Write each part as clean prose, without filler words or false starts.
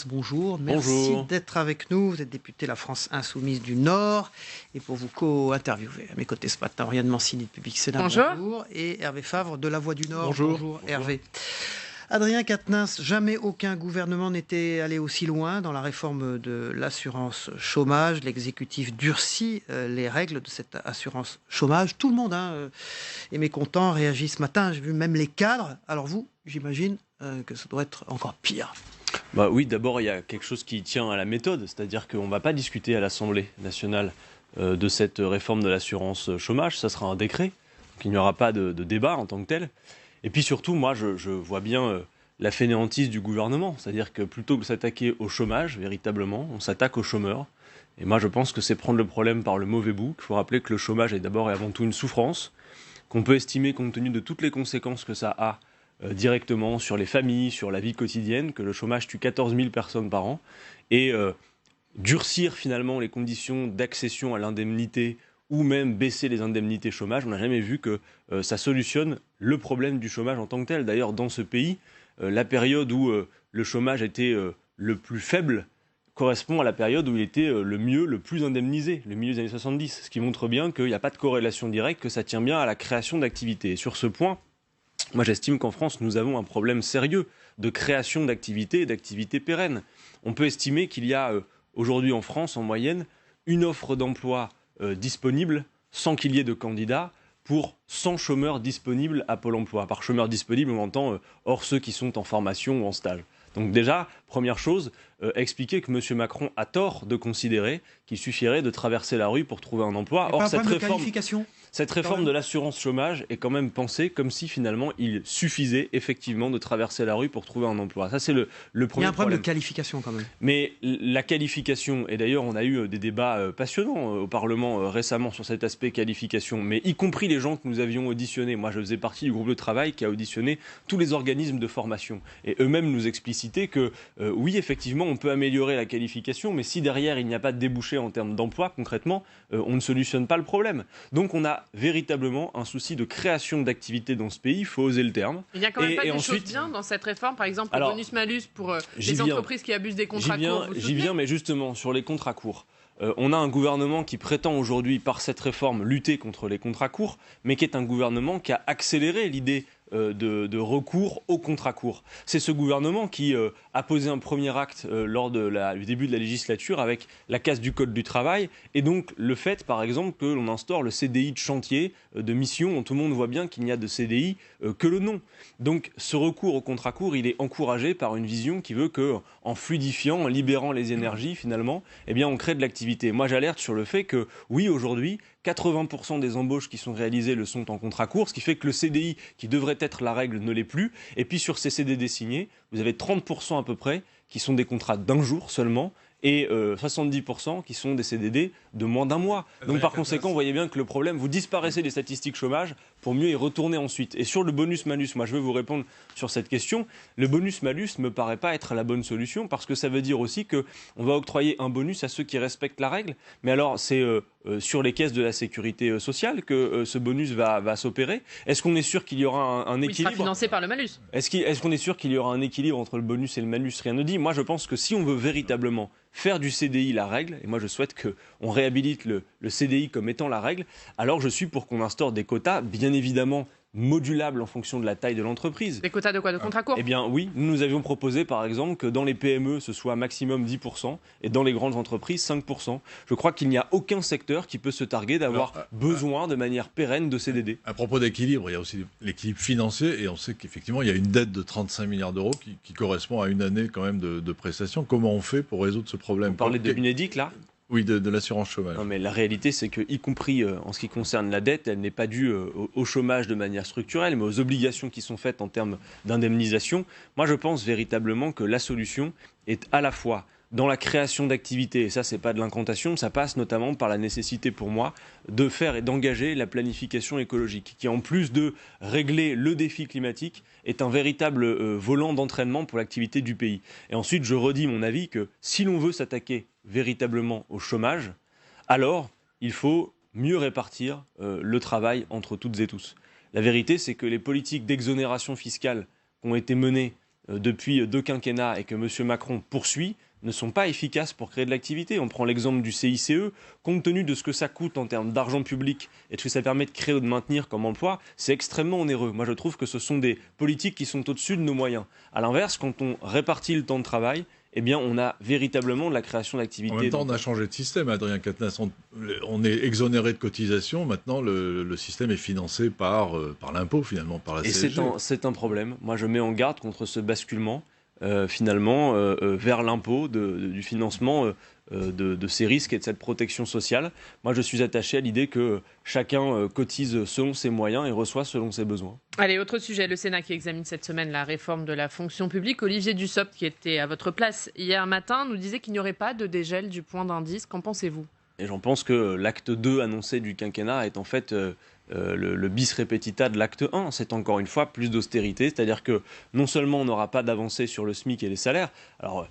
Bonjour, merci Bonjour. d'être avec nous. Vous êtes député La France Insoumise du Nord. Et pour vous co-interviewer, à mes côtés ce matin, Oriane Mancini de Public Sénat, bonjour. Et Hervé Favre de La Voix du Nord. Bonjour. Hervé. Adrien Quatennens, jamais aucun gouvernement n'était allé aussi loin dans la réforme de l'assurance chômage. L'exécutif durcit les règles de cette assurance chômage. Tout le monde est mécontent, réagit ce matin. J'ai vu même les cadres. Alors vous, j'imagine que ça doit être encore pire. Bah oui, d'abord, il y a quelque chose qui tient à la méthode, c'est-à-dire qu'on ne va pas discuter à l'Assemblée nationale de cette réforme de l'assurance chômage, ça sera un décret, donc il n'y aura pas de débat en tant que tel. Et puis surtout, moi, je vois bien la fainéantise du gouvernement, c'est-à-dire que plutôt que de s'attaquer au chômage, véritablement, on s'attaque aux chômeurs. Et moi, je pense que c'est prendre le problème par le mauvais bout. Il faut rappeler que le chômage est d'abord et avant tout une souffrance, qu'on peut estimer, compte tenu de toutes les conséquences que ça a, directement sur les familles, sur la vie quotidienne, que le chômage tue 14 000 personnes par an, et durcir finalement les conditions d'accession à l'indemnité ou même baisser les indemnités chômage, on n'a jamais vu que ça solutionne le problème du chômage en tant que tel. D'ailleurs, dans ce pays, la période où le chômage était le plus faible correspond à la période où il était le mieux, le plus indemnisé, le milieu des années 70, ce qui montre bien qu'il n'y a pas de corrélation directe, que ça tient bien à la création d'activités. Et sur ce point, moi, j'estime qu'en France, nous avons un problème sérieux de création d'activités et d'activités pérennes. On peut estimer qu'il y a aujourd'hui en France, en moyenne, une offre d'emploi disponible sans qu'il y ait de candidats pour 100 chômeurs disponibles à Pôle emploi. Par chômeurs disponibles, on entend hors ceux qui sont en formation ou en stage. Donc déjà, première chose, expliquer que M. Macron a tort de considérer qu'il suffirait de traverser la rue pour trouver un emploi. Or, cette réforme de l'assurance chômage est quand même pensée comme si finalement il suffisait effectivement de traverser la rue pour trouver un emploi. Ça, c'est le premier problème. Il y a un problème de qualification quand même. Mais la qualification, et d'ailleurs on a eu des débats passionnants au Parlement récemment sur cet aspect qualification, mais y compris les gens que nous avions auditionnés. Moi, je faisais partie du groupe de travail qui a auditionné tous les organismes de formation. Et eux-mêmes nous explicitaient que oui, effectivement, on peut améliorer la qualification, mais si derrière il n'y a pas de débouché en termes d'emploi, concrètement, on ne solutionne pas le problème. Donc on a véritablement un souci de création d'activités dans ce pays, il faut oser le terme. Il n'y a quand même pas des choses bien dans cette réforme, par exemple le bonus-malus pour les entreprises qui abusent des contrats courts. J'y viens, mais justement, sur les contrats courts. On a un gouvernement qui prétend aujourd'hui, par cette réforme, lutter contre les contrats courts, mais qui est un gouvernement qui a accéléré l'idée de recours aux contrats courts. C'est ce gouvernement qui a posé un premier acte lors du début de la législature avec la casse du Code du travail et donc le fait, par exemple, que l'on instaure le CDI de chantier, de mission, dont tout le monde voit bien qu'il n'y a de CDI que le nom. Donc ce recours aux contrats courts, il est encouragé par une vision qui veut que, en fluidifiant, en libérant les énergies, finalement, eh bien, on crée de l'activité. Moi, j'alerte sur le fait que, oui, aujourd'hui, 80% des embauches qui sont réalisées le sont en contrat court, ce qui fait que le CDI, qui devrait être la règle, ne l'est plus. Et puis sur ces CDD signés, vous avez 30% à peu près qui sont des contrats d'un jour seulement et 70% qui sont des CDD de moins d'un mois. Donc par conséquent, vous voyez bien que le problème, vous disparaissez des statistiques chômage pour mieux y retourner ensuite. Et sur le bonus-malus, moi je veux vous répondre sur cette question. Le bonus-malus ne me paraît pas être la bonne solution parce que ça veut dire aussi qu'on va octroyer un bonus à ceux qui respectent la règle. Mais alors c'est sur les caisses de la sécurité sociale que ce bonus va s'opérer. Est-ce qu'on est sûr qu'il y aura un équilibre ? Il sera financé par le malus. Est-ce qu'on est sûr qu'il y aura un équilibre entre le bonus et le malus ? Rien ne dit. Moi je pense que si on veut véritablement faire du CDI la règle, et moi je souhaite qu'on réhabilite le CDI comme étant la règle, alors je suis pour qu'on instaure des quotas, bien évidemment modulables en fonction de la taille de l'entreprise. Des quotas de quoi ? De contrats courts ? Eh bien oui, nous avions proposé par exemple que dans les PME ce soit maximum 10% et dans les grandes entreprises 5%. Je crois qu'il n'y a aucun secteur qui peut se targuer d'avoir besoin de manière pérenne de CDD. À propos d'équilibre, il y a aussi l'équilibre financier et on sait qu'effectivement il y a une dette de 35 milliards d'euros qui correspond à une année quand même de prestations. Comment on fait pour résoudre ce problème ? Vous parlez de l'UNEDIC là ? Oui, de l'assurance chômage. Non, mais la réalité, c'est que, y compris en ce qui concerne la dette, elle n'est pas due au chômage de manière structurelle, mais aux obligations qui sont faites en termes d'indemnisation. Moi, je pense véritablement que la solution est à la fois dans la création d'activités, et ça, c'est pas de l'incantation, ça passe notamment par la nécessité pour moi de faire et d'engager la planification écologique, qui en plus de régler le défi climatique, est un véritable volant d'entraînement pour l'activité du pays. Et ensuite, je redis mon avis que si l'on veut s'attaquer véritablement au chômage, alors il faut mieux répartir le travail entre toutes et tous. La vérité, c'est que les politiques d'exonération fiscale qui ont été menées depuis 2 quinquennats et que M. Macron poursuit ne sont pas efficaces pour créer de l'activité. On prend l'exemple du CICE, compte tenu de ce que ça coûte en termes d'argent public et de ce que ça permet de créer ou de maintenir comme emploi, c'est extrêmement onéreux. Moi, je trouve que ce sont des politiques qui sont au-dessus de nos moyens. À l'inverse, quand on répartit le temps de travail, eh bien, on a véritablement de la création d'activité. En même temps, on a changé de système, Adrien Quatennens. On est exonéré de cotisations. Maintenant, le système est financé par l'impôt, finalement, par la CSG. Et c'est un problème. Moi, je mets en garde contre ce basculement, vers l'impôt du financement de ces risques et de cette protection sociale. Moi, je suis attaché à l'idée que chacun cotise selon ses moyens et reçoit selon ses besoins. Allez, autre sujet, le Sénat qui examine cette semaine la réforme de la fonction publique. Olivier Dussopt, qui était à votre place hier matin, nous disait qu'il n'y aurait pas de dégel du point d'indice. Qu'en pensez-vous ? Et j'en pense que l'acte 2 annoncé du quinquennat est en fait le bis repetita de l'acte 1. C'est encore une fois plus d'austérité, c'est-à-dire que non seulement on n'aura pas d'avancée sur le SMIC et les salaires, alors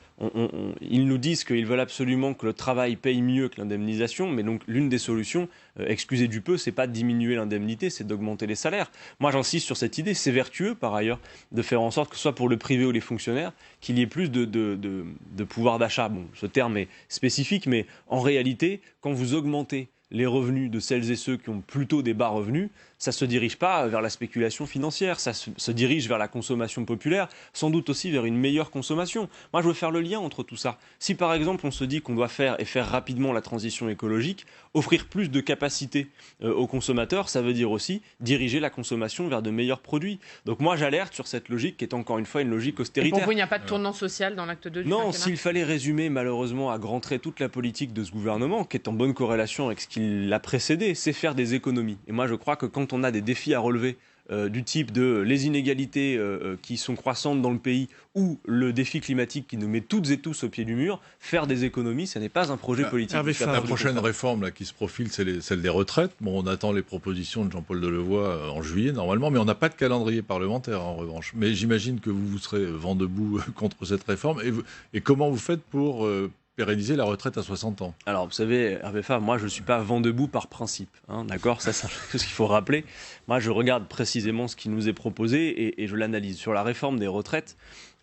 ils nous disent qu'ils veulent absolument que le travail paye mieux que l'indemnisation, mais donc l'une des solutions, excusez du peu, c'est pas de diminuer l'indemnité, c'est d'augmenter les salaires. Moi j'insiste sur cette idée, c'est vertueux par ailleurs de faire en sorte que ce soit pour le privé ou les fonctionnaires, qu'il y ait plus de pouvoir d'achat. Bon, ce terme est spécifique, mais en réalité, quand vous augmentez les revenus de celles et ceux qui ont plutôt des bas revenus, ça ne se dirige pas vers la spéculation financière, ça se dirige vers la consommation populaire, sans doute aussi vers une meilleure consommation. Moi, je veux faire le lien entre tout ça. Si, par exemple, on se dit qu'on doit faire rapidement la transition écologique, offrir plus de capacité aux consommateurs, ça veut dire aussi diriger la consommation vers de meilleurs produits. Donc moi, j'alerte sur cette logique qui est encore une fois une logique austéritaire. Et pour vous, il n'y a pas de tournant social dans l'acte 2 du quinquennat ? Non, s'il fallait résumer malheureusement à grands traits toute la politique de ce gouvernement, qui est en bonne corrélation avec ce qui l'a précédé, c'est faire des économies. Et moi, je crois que quand on a des défis à relever du type de les inégalités qui sont croissantes dans le pays ou le défi climatique qui nous met toutes et tous au pied du mur, faire des économies, ce n'est pas un projet politique. La prochaine réforme là, qui se profile, c'est celle des retraites. Bon, on attend les propositions de Jean-Paul Delevoye en juillet normalement, mais on n'a pas de calendrier parlementaire en revanche. Mais j'imagine que vous serez vent debout contre cette réforme. Et comment vous faites pour pérenniser la retraite à 60 ans. Alors, vous savez, Hervé Favre, moi, je ne suis pas vent debout par principe. Hein, d'accord ? Ça, c'est ce qu'il faut rappeler. Moi, je regarde précisément ce qui nous est proposé et je l'analyse. Sur la réforme des retraites,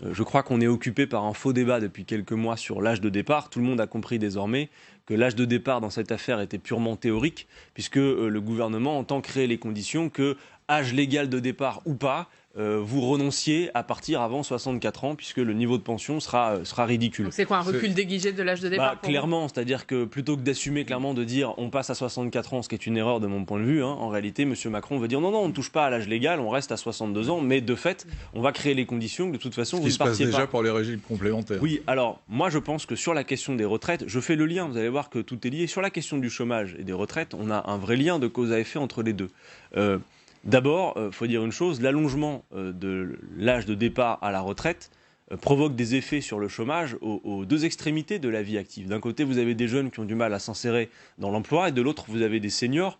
je crois qu'on est occupé par un faux débat depuis quelques mois sur l'âge de départ. Tout le monde a compris désormais que l'âge de départ dans cette affaire était purement théorique, puisque le gouvernement entend créer les conditions que, âge légal de départ ou pas, vous renonciez à partir avant 64 ans, puisque le niveau de pension sera ridicule. Donc c'est quoi, un recul déguisé de l'âge de départ clairement, c'est-à-dire que plutôt que d'assumer clairement de dire on passe à 64 ans, ce qui est une erreur de mon point de vue, hein, en réalité, M. Macron veut dire non, on ne touche pas à l'âge légal, on reste à 62 ans, mais de fait, on va créer les conditions que de toute façon, vous ne partiez pas. Ce qui se passe déjà pour les régimes complémentaires. Oui, alors, moi je pense que sur la question des retraites, je fais le lien, vous allez voir que tout est lié. Sur la question du chômage et des retraites, on a un vrai lien de cause à effet entre les deux. D'abord, il faut dire une chose, l'allongement de l'âge de départ à la retraite provoque des effets sur le chômage aux deux extrémités de la vie active. D'un côté, vous avez des jeunes qui ont du mal à s'insérer dans l'emploi, et de l'autre, vous avez des seniors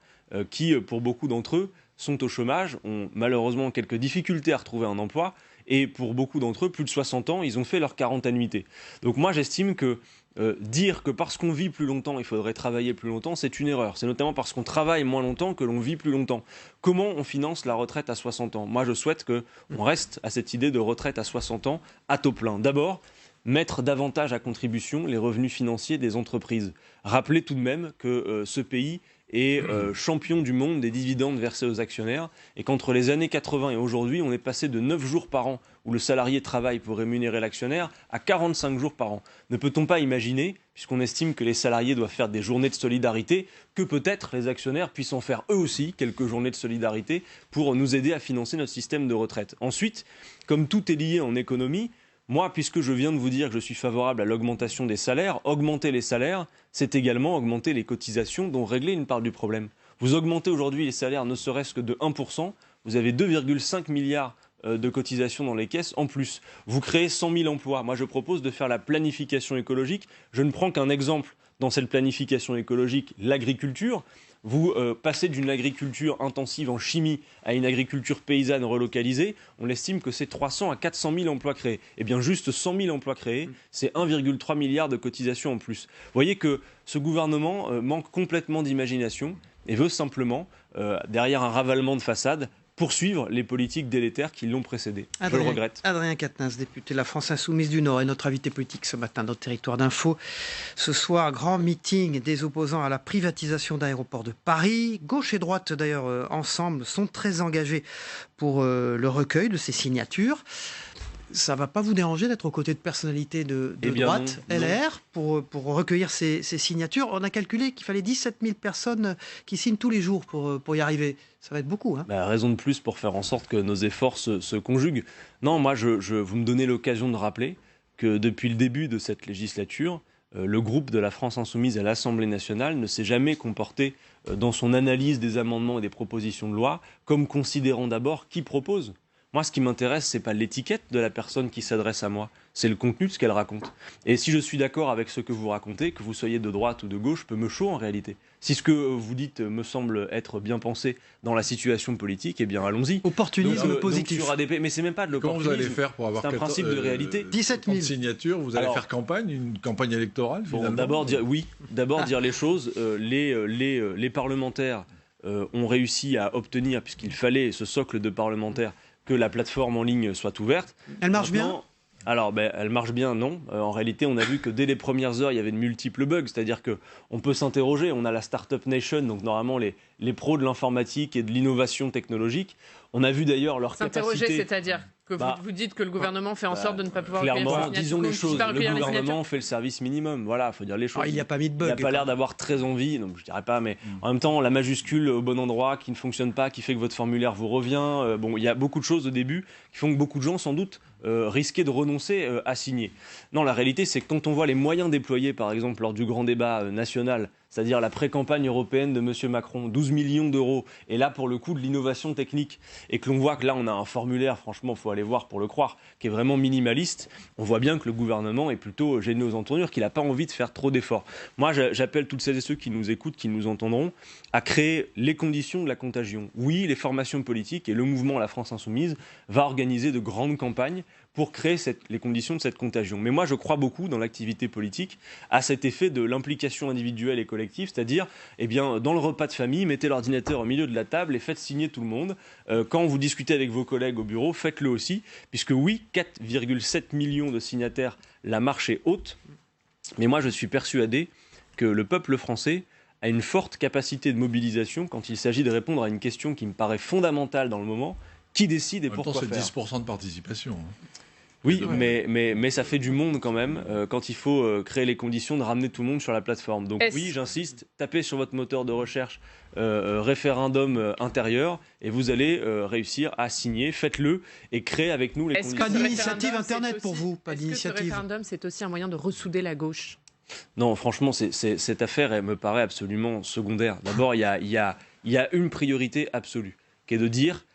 qui, pour beaucoup d'entre eux, sont au chômage, ont malheureusement quelques difficultés à retrouver un emploi, et pour beaucoup d'entre eux, plus de 60 ans, ils ont fait leur 40 annuités. Donc moi, j'estime que dire que parce qu'on vit plus longtemps, il faudrait travailler plus longtemps, c'est une erreur. C'est notamment parce qu'on travaille moins longtemps que l'on vit plus longtemps. Comment on finance la retraite à 60 ans ? Moi, je souhaite qu'on reste à cette idée de retraite à 60 ans à taux plein. D'abord, mettre davantage à contribution les revenus financiers des entreprises. Rappelez tout de même que ce pays est champion du monde des dividendes versés aux actionnaires, et qu'entre les années 80 et aujourd'hui, on est passé de 9 jours par an où le salarié travaille pour rémunérer l'actionnaire à 45 jours par an. Ne peut-on pas imaginer, puisqu'on estime que les salariés doivent faire des journées de solidarité, que peut-être les actionnaires puissent en faire eux aussi quelques journées de solidarité pour nous aider à financer notre système de retraite. Ensuite, comme tout est lié en économie, moi, puisque je viens de vous dire que je suis favorable à l'augmentation des salaires, augmenter les salaires, c'est également augmenter les cotisations, dont régler une part du problème. Vous augmentez aujourd'hui les salaires ne serait-ce que de 1%, vous avez 2,5 milliards de cotisations dans les caisses en plus. Vous créez 100 000 emplois. Moi, je propose de faire la planification écologique. Je ne prends qu'un exemple dans cette planification écologique, l'agriculture. Vous passez d'une agriculture intensive en chimie à une agriculture paysanne relocalisée, on estime que c'est 300 à 400 000 emplois créés. Eh bien, juste 100 000 emplois créés, c'est 1,3 milliard de cotisations en plus. Vous voyez que ce gouvernement manque complètement d'imagination et veut simplement, derrière un ravalement de façade, poursuivre les politiques délétères qui l'ont précédé. Je le regrette. Adrien Quatennens, député de la France Insoumise du Nord, est notre invité politique ce matin dans Territoire d'Info. Ce soir, grand meeting des opposants à la privatisation d'Aéroports de Paris. Gauche et droite, d'ailleurs, ensemble, sont très engagés pour le recueil de ces signatures. Ça ne va pas vous déranger d'être aux côtés de personnalités de droite, non. LR, pour recueillir ces signatures? On a calculé qu'il fallait 17 000 personnes qui signent tous les jours pour y arriver. Ça va être beaucoup. Hein. Raison de plus pour faire en sorte que nos efforts se conjuguent. Non, moi, vous me donnez l'occasion de rappeler que depuis le début de cette législature, le groupe de la France Insoumise à l'Assemblée nationale ne s'est jamais comporté dans son analyse des amendements et des propositions de loi comme considérant d'abord qui propose. Moi, ce qui m'intéresse, c'est pas l'étiquette de la personne qui s'adresse à moi, c'est le contenu de ce qu'elle raconte. Et si je suis d'accord avec ce que vous racontez, que vous soyez de droite ou de gauche, peut me chaud en réalité. Si ce que vous dites me semble être bien pensé dans la situation politique, eh bien allons-y. Opportunisme positif. Donc sur ADP, mais c'est même pas de l'opportunisme. Comment vous allez faire pour avoir c'est un principe de réalité. 17 000 signatures, vous allez faire une campagne électorale finalement. D'abord dire les choses. Les parlementaires ont réussi à obtenir, puisqu'il fallait ce socle de parlementaires, que la plateforme en ligne soit ouverte. Elle marche bien ? Alors, elle marche bien, non. En réalité, on a vu que dès les premières heures, il y avait de multiples bugs. C'est-à-dire qu'on peut s'interroger. On a la Startup Nation, donc normalement les pros de l'informatique et de l'innovation technologique. On a vu d'ailleurs leur capacité... S'interroger, c'est-à-dire que vous dites que le gouvernement fait en sorte de ne pas pouvoir... Clairement, disons les choses. Le gouvernement fait le service minimum. Voilà, il faut dire les choses. Il n'y a pas mis de bug. Il n'a pas l'air d'avoir très envie, donc je dirais pas, mais en même temps, la majuscule au bon endroit qui ne fonctionne pas, qui fait que votre formulaire vous revient. Il y a beaucoup de choses au début qui font que beaucoup de gens, sans doute, risquaient de renoncer à signer. Non, la réalité, c'est que quand on voit les moyens déployés, par exemple, lors du grand débat national, c'est-à-dire la pré-campagne européenne de M. Macron, 12 millions d'euros, et là, pour le coup, de l'innovation technique, et que l'on voit que là, on a un formulaire, franchement, il faut aller voir pour le croire, qui est vraiment minimaliste, on voit bien que le gouvernement est plutôt gêné aux entournures, qu'il n'a pas envie de faire trop d'efforts. Moi, j'appelle toutes celles et ceux qui nous écoutent, qui nous entendront, à créer les conditions de la contagion. Oui, les formations politiques et le mouvement La France Insoumise va organiser de grandes campagnes pour créer les conditions de cette contagion. Mais moi, je crois beaucoup dans l'activité politique à cet effet de l'implication individuelle et collective, c'est-à-dire, dans le repas de famille, mettez l'ordinateur au milieu de la table et faites signer tout le monde. Quand vous discutez avec vos collègues au bureau, faites-le aussi, puisque oui, 4,7 millions de signataires, la marche est haute. Mais moi, je suis persuadé que le peuple français a une forte capacité de mobilisation quand il s'agit de répondre à une question qui me paraît fondamentale dans le moment. Qui décide et pourquoi faire ? C'est 10% de participation. Oui, mais ça fait du monde quand même quand il faut créer les conditions de ramener tout le monde sur la plateforme. Donc oui, j'insiste, tapez sur votre moteur de recherche référendum intérieur et vous allez réussir à signer. Faites-le et créez avec nous les conditions. Pas d'initiative Internet pour vous, pas d'initiative. Est-ce que ce référendum, c'est aussi un moyen de ressouder la gauche ? Non, franchement, cette affaire, elle me paraît absolument secondaire. D'abord, il y a une priorité absolue, qui est de dire...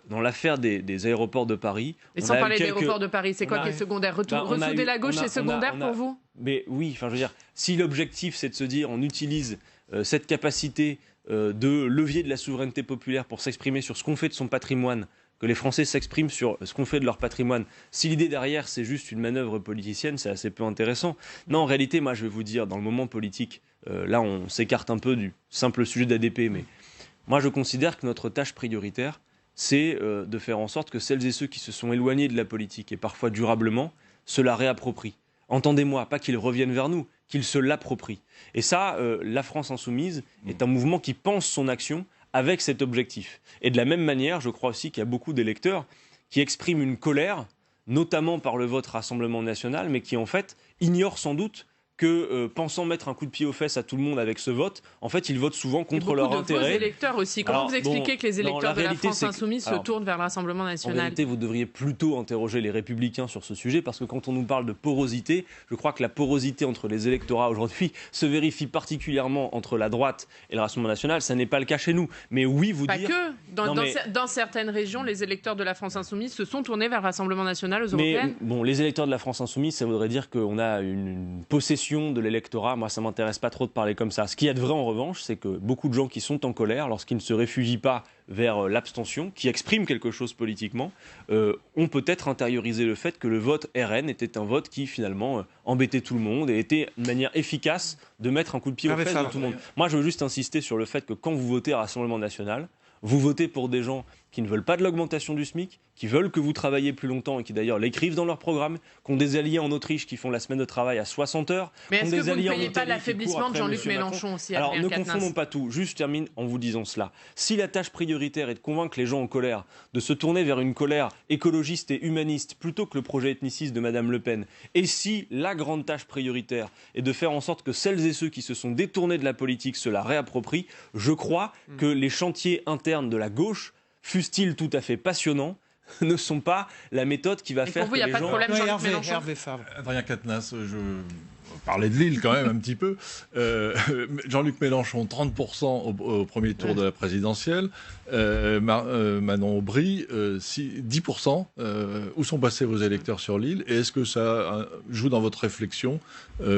dans l'affaire des aéroports de Paris... Et sans parler d'aéroports de Paris, c'est quoi qui est secondaire ? Ressouder la gauche, c'est secondaire pour vous ? Mais oui, je veux dire, si l'objectif c'est de se dire on utilise cette capacité de levier de la souveraineté populaire pour s'exprimer sur ce qu'on fait de son patrimoine, que les Français s'expriment sur ce qu'on fait de leur patrimoine, si l'idée derrière c'est juste une manœuvre politicienne, c'est assez peu intéressant. Non, en réalité, moi je vais vous dire, dans le moment politique, là on s'écarte un peu du simple sujet d'ADP, mais moi je considère que notre tâche prioritaire, c'est de faire en sorte que celles et ceux qui se sont éloignés de la politique, et parfois durablement, se la réapproprient. Entendez-moi, pas qu'ils reviennent vers nous, qu'ils se l'approprient. Et ça, la France Insoumise est un mouvement qui pense son action avec cet objectif. Et de la même manière, je crois aussi qu'il y a beaucoup d'électeurs qui expriment une colère, notamment par le vote Rassemblement National, mais qui en fait ignorent sans doute que, pensant mettre un coup de pied aux fesses à tout le monde avec ce vote, en fait, ils votent souvent contre leur intérêt. Et beaucoup de vos électeurs aussi. Comment vous expliquez que les électeurs de la France Insoumise se tournent vers le Rassemblement National ? En réalité, vous devriez plutôt interroger les Républicains sur ce sujet, parce que quand on nous parle de porosité, je crois que la porosité entre les électorats aujourd'hui se vérifie particulièrement entre la droite et le Rassemblement National. Ça n'est pas le cas chez nous. Mais oui, pas que. Dans certaines régions, les électeurs de la France Insoumise se sont tournés vers le Rassemblement National aux européennes. Mais les électeurs de la France Insoumise, ça voudrait dire qu'on a une possession de l'électorat. Moi, ça ne m'intéresse pas trop de parler comme ça. Ce qu'il y a de vrai, en revanche, c'est que beaucoup de gens qui sont en colère, lorsqu'ils ne se réfugient pas vers l'abstention, qui expriment quelque chose politiquement, ont peut-être intériorisé le fait que le vote RN était un vote qui, finalement, embêtait tout le monde et était une manière efficace de mettre un coup de pied aux fesses de tout le monde. Moi, je veux juste insister sur le fait que quand vous votez à Rassemblement National, vous votez pour des gens qui ne veulent pas de l'augmentation du SMIC, qui veulent que vous travailliez plus longtemps et qui d'ailleurs l'écrivent dans leur programme, qui ont des alliés en Autriche qui font la semaine de travail à 60 heures. Mais est-ce que vous ne payez pas l'affaiblissement de Jean-Luc Mélenchon aussi? Alors ne confondons pas tout. Juste, je termine en vous disant cela. Si la tâche prioritaire est de convaincre les gens en colère de se tourner vers une colère écologiste et humaniste plutôt que le projet ethniciste de Madame Le Pen, et si la grande tâche prioritaire est de faire en sorte que celles et ceux qui se sont détournés de la politique se la réapproprient, je crois que les chantiers internes de la gauche, fussent-ils tout à fait passionnants, ne sont pas la méthode qui va faire que les gens... Il n'y a pas de problème, Jean-Luc Mélenchon. Hervé Favre. Adrien Quatennens, je parlais de Lille quand même un petit peu. Jean-Luc Mélenchon, 30% au premier tour de la présidentielle. Manon Aubry, 10%. Où sont passés vos électeurs sur Lille? Et est-ce que ça joue dans votre réflexion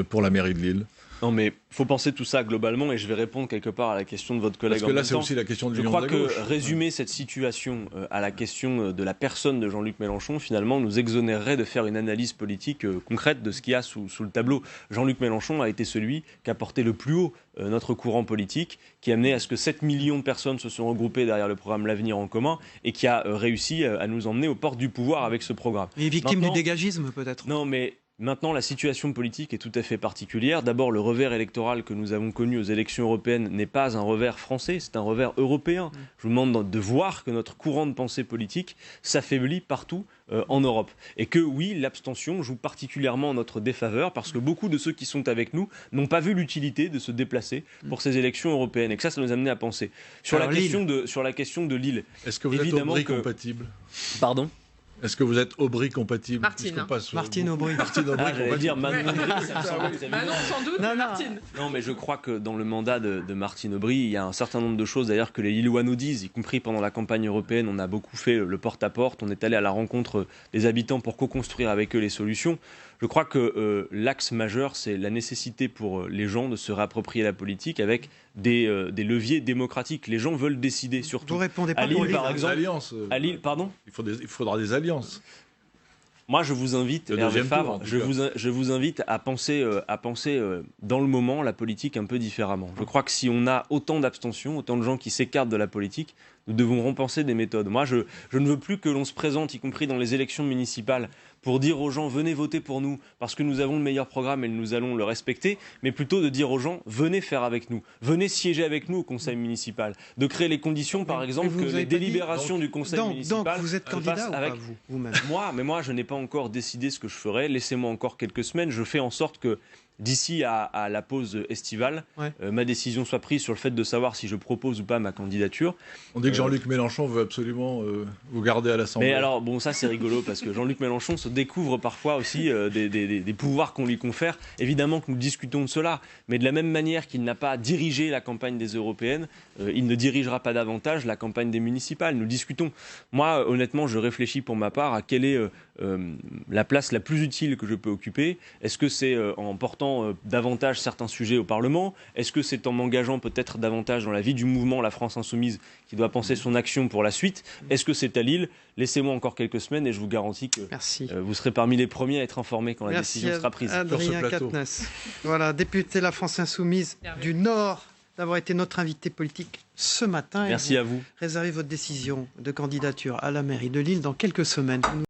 pour la mairie de Lille? Non, mais il faut penser tout ça globalement, et je vais répondre quelque part à la question de votre collègue. Parce que là, c'est aussi la question de l'union de la gauche. Je crois que résumer cette situation à la question de la personne de Jean-Luc Mélenchon, finalement, nous exonérerait de faire une analyse politique concrète de ce qu'il y a sous le tableau. Jean-Luc Mélenchon a été celui qui a porté le plus haut notre courant politique, qui a amené à ce que 7 millions de personnes se sont regroupées derrière le programme L'Avenir en commun, et qui a réussi à nous emmener aux portes du pouvoir avec ce programme. Et victime du dégagisme, peut-être? Non, mais... Maintenant, la situation politique est tout à fait particulière. D'abord, le revers électoral que nous avons connu aux élections européennes n'est pas un revers français, c'est un revers européen. Je vous demande de voir que notre courant de pensée politique s'affaiblit partout en Europe. Et que oui, l'abstention joue particulièrement en notre défaveur parce que beaucoup de ceux qui sont avec nous n'ont pas vu l'utilité de se déplacer pour ces élections européennes. Et que ça nous a amené à penser. Sur la question de Lille. Est-ce que vous êtes Aubry compatible? Pardon? Est-ce que vous êtes Aubry compatible? Martine Aubry. J'allais dire Manon Aubry, ça me semble évident. Manon, sans doute, Martine. Non, mais je crois que dans le mandat de Martine Aubry, il y a un certain nombre de choses d'ailleurs que les Lillois nous disent, y compris pendant la campagne européenne. On a beaucoup fait le porte-à-porte, on est allé à la rencontre des habitants pour co-construire avec eux les solutions. Je crois que l'axe majeur, c'est la nécessité pour les gens de se réapproprier la politique avec des leviers démocratiques. Les gens veulent décider, surtout. Vous répondez pas à Lille, pour Lille, par exemple. À Lille, pardon. Il faudra des alliances. Moi, je vous invite, Hervé Favre, je vous invite à penser dans le moment la politique un peu différemment. Je crois que si on a autant d'abstention, autant de gens qui s'écartent de la politique, nous devons repenser des méthodes. Moi, je ne veux plus que l'on se présente, y compris dans les élections municipales, pour dire aux gens venez voter pour nous parce que nous avons le meilleur programme et nous allons le respecter, mais plutôt de dire aux gens venez faire avec nous, venez siéger avec nous au conseil municipal, de créer les conditions par exemple que les délibérations du conseil municipal donc vous êtes candidat ou avec pas vous-même? Moi je n'ai pas encore décidé ce que je ferai, laissez-moi encore quelques semaines, je fais en sorte que d'ici à la pause estivale, ma décision soit prise sur le fait de savoir si je propose ou pas ma candidature. On dit que Jean-Luc Mélenchon veut absolument vous garder à l'Assemblée. Mais alors, bon, ça c'est rigolo parce que Jean-Luc Mélenchon se découvre parfois aussi des pouvoirs qu'on lui confère. Évidemment que nous discutons de cela, mais de la même manière qu'il n'a pas dirigé la campagne des européennes, il ne dirigera pas davantage la campagne des municipales. Nous discutons. Moi, honnêtement, je réfléchis pour ma part à quelle est la place la plus utile que je peux occuper. Est-ce que c'est en portant davantage certains sujets au Parlement? Est-ce que c'est en m'engageant peut-être davantage dans la vie du mouvement La France Insoumise qui doit penser son action pour la suite? Est-ce que c'est à Lille? Laissez-moi encore quelques semaines et je vous garantis que vous serez parmi les premiers à être informés quand la décision sera prise. Adrien Quatennens. Voilà, député La France Insoumise du Nord, d'avoir été notre invité politique ce matin. Merci à vous. Réservez votre décision de candidature à la mairie de Lille dans quelques semaines.